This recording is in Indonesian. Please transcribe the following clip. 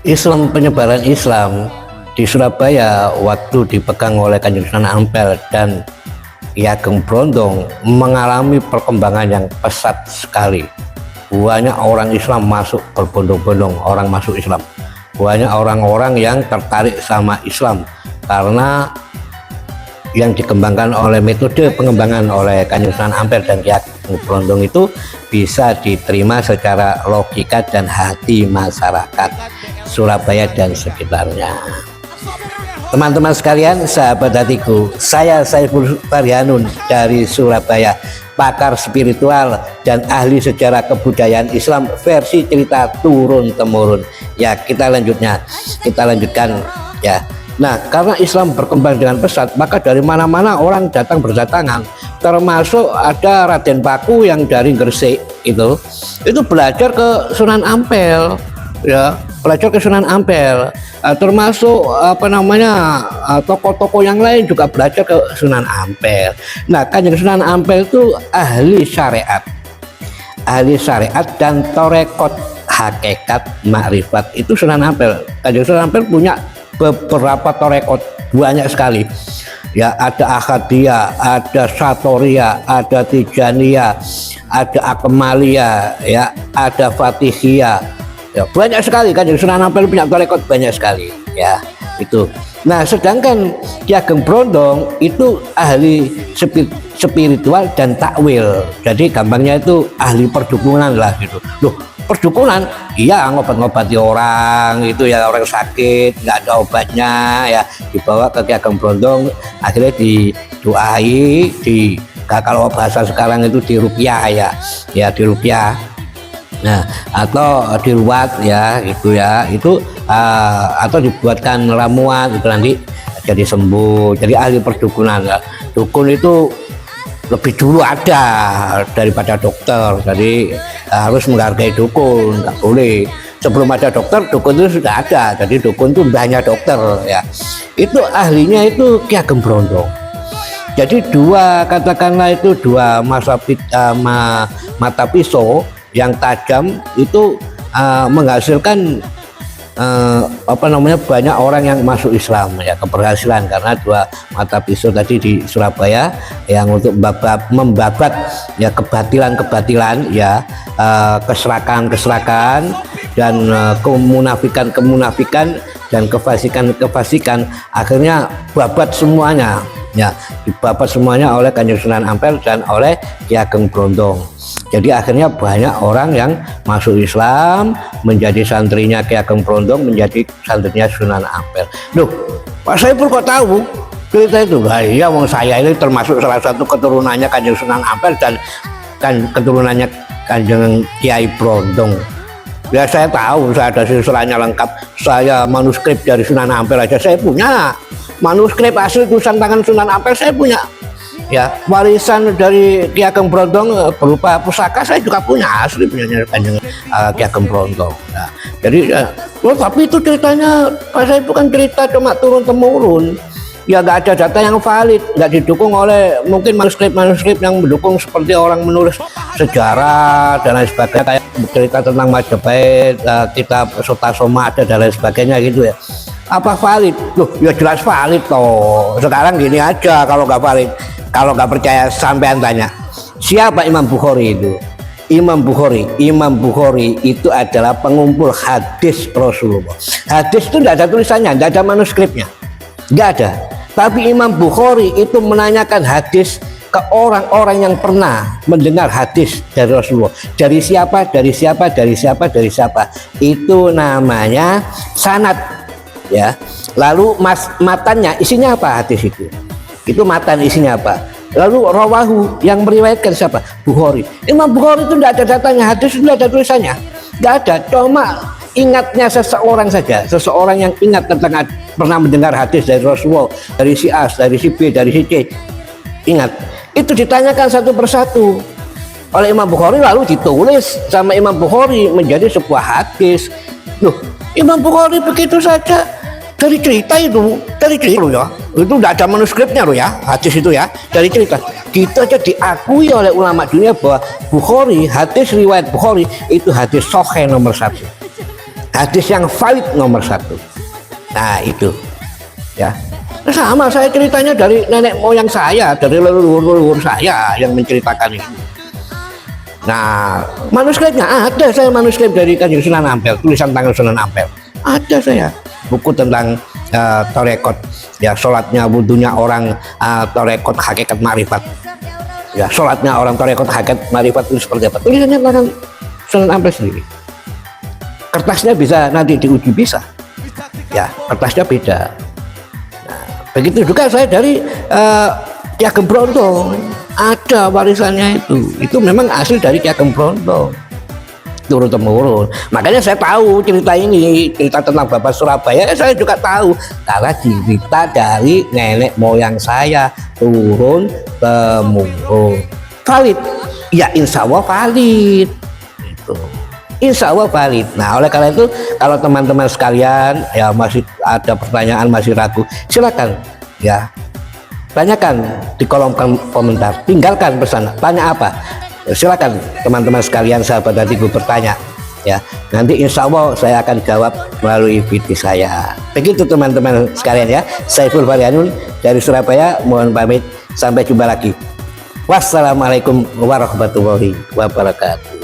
Islam, penyebaran Islam di Surabaya waktu dipegang oleh Kanjeng Sunan Ampel dan Ki Ageng Brondong mengalami perkembangan yang pesat sekali. Banyak orang Islam masuk berbondong-bondong, orang masuk Islam. Banyak orang-orang yang tertarik sama Islam karena yang dikembangkan oleh metode pengembangan oleh Kanjeng Sunan Ampel dan Ki Ageng Brondong itu bisa diterima secara logika dan hati masyarakat Surabaya dan sekitarnya. Teman-teman sekalian, sahabat hatiku, saya Saiful Baryanun dari Surabaya, pakar spiritual dan ahli sejarah kebudayaan Islam versi cerita turun-temurun. Ya, kita lanjutkan ya. Nah, karena Islam berkembang dengan pesat, maka dari mana-mana orang datang berdatangan, termasuk ada Raden Paku yang dari Gresik itu belajar ke Sunan Ampel, ya, belajar ke Sunan Ampel. Termasuk tokoh-tokoh yang lain juga belajar ke Sunan Ampel. Nah, Kanjeng Sunan Ampel itu ahli syariat dan torekot hakikat makrifat itu Sunan Ampel. Kanjeng Sunan Ampel punya beberapa torekot, banyak sekali ya, ada Ahadiyah, ada Satoria, ada Tijaniyah, ada Akmalia, ya, ada Fatihiyah, ya, banyak sekali. Kanjeng Sunan Ampel punya torekot banyak sekali, ya, itu. Nah, sedangkan Ki Ageng Brondong itu ahli spiritual dan takwil, jadi gampangnya itu ahli perdukunan lah gitu. Loh, perdukunan, iya, ngobat-ngobati orang itu ya, orang sakit nggak ada obatnya ya, dibawa ke Ki Ageng Brondong, akhirnya didoai, kalau bahasa sekarang itu diruqyah ya diruqyah. Nah, atau diruat ya, itu ya, itu atau dibuatkan ramuan itu nanti jadi sembuh. Jadi ahli perdukunan ya. Dukun itu lebih dulu ada daripada dokter, jadi harus menghargai dukun, nggak boleh. Sebelum ada dokter, dukun itu sudah ada, jadi dukun itu banyak dokter ya. Itu ahlinya itu Ki Ageng Brondong. Jadi katakanlah itu dua mata pisau yang tajam itu menghasilkan banyak orang yang masuk Islam ya, keberhasilan karena dua mata pisau tadi di Surabaya yang untuk membabat ya kebatilan ya, keserakan dan kemunafikan dan kefasikan akhirnya babat semuanya ya, dibabat semuanya oleh Kanjeng Sunan Ampel dan oleh Ki Ageng Brondong. Jadi akhirnya banyak orang yang masuk Islam, menjadi santrinya Ki Ageng Brondong, menjadi santrinya Sunan Ampel. Loh, Pak Saiful kok tahu cerita itu? Nah, iya, wong saya ini termasuk salah satu keturunannya Kanjeng Sunan Ampel dan keturunannya Kanjeng Kiai Brondong. Ya, saya tahu, saya ada silsilahnya lengkap. Saya manuskrip dari Sunan Ampel aja saya punya. Manuskrip asli tulisan tangan Sunan Ampel saya punya. Ya, warisan dari Ki Ageng Brondong berupa pusaka saya juga punya, asli punyanya Kanjeng Ki Ageng Brondong. Nah, jadi tapi itu ceritanya Pak, saya bukan cerita cuma turun-temurun. Ya, nggak ada data yang valid, nggak didukung oleh mungkin manuskrip yang mendukung seperti orang menulis sejarah dan lain sebagainya, kayak cerita tentang Majapahit, kitab Sotasoma ada dan lain sebagainya gitu ya. Apa valid? Loh, ya jelas valid toh. Sekarang gini aja, kalau nggak valid, kalau nggak percaya sampean tanya, siapa Imam Bukhari itu? Imam Bukhari itu adalah pengumpul hadis Rasulullah. Hadis itu tidak ada tulisannya, tidak ada manuskripnya, nggak ada. Tapi Imam Bukhari itu menanyakan hadis ke orang-orang yang pernah mendengar hadis dari Rasulullah. Dari siapa? Itu namanya sanad ya. Lalu matannya isinya apa hadis itu? Itu matan isinya apa? Lalu rawahu yang meriwayatkan siapa? Bukhari. Imam Bukhari itu tidak ada datanya, hadis itu tidak ada tulisannya, nggak ada. Cuma ingatnya seseorang saja, seseorang yang ingat tentang pernah mendengar hadis dari Rasulullah, dari si A, dari si B, dari si C, ingat. Itu ditanyakan satu persatu oleh Imam Bukhari, lalu ditulis sama Imam Bukhari menjadi sebuah hadis. Loh, Imam Bukhari begitu saja dari cerita itu loh ya, itu tidak ada manuskripnya loh ya, hadis itu ya, dari cerita gitu aja diakui oleh ulama dunia bahwa Bukhari, hadis riwayat Bukhari itu hadis sahih nomor 1. hadis yang valid nomor 1. Nah itu ya, sama saya ceritanya dari nenek moyang saya, dari leluhur saya yang menceritakan itu. Nah manuskripnya ada, saya manuskrip dari Kanjeng Sunan Ampel, tulisan tangan Sunan Ampel ada saya, buku tentang torekot ya, sholatnya wudhunya orang torekot hakikat marifat ya, sholatnya orang torekot hakikat marifat itu seperti apa, tulisannya tangan Sunan Ampel sendiri. Kertasnya bisa nanti diuji, bisa ya, kertasnya beda. Nah, begitu juga saya dari Ki Ageng Bronto, ada warisannya itu memang hasil dari Ki Ageng Bronto turun temurun. Makanya saya tahu cerita ini, cerita tentang Babat Surabaya saya juga tahu karena cerita dari nenek moyang saya turun temurun. Valid ya, insya Allah valid itu, insya Allah valid. Nah oleh karena itu kalau teman-teman sekalian ya masih ada pertanyaan, masih ragu, silakan ya tanyakan di kolom komentar, tinggalkan pesan, tanya apa, silakan teman-teman sekalian, sahabat hatiku bertanya ya, nanti insya Allah saya akan jawab melalui video saya. Begitu teman-teman sekalian ya, Saiful Faryanun dari Surabaya, mohon pamit, sampai jumpa lagi. Wassalamualaikum warahmatullahi wabarakatuh.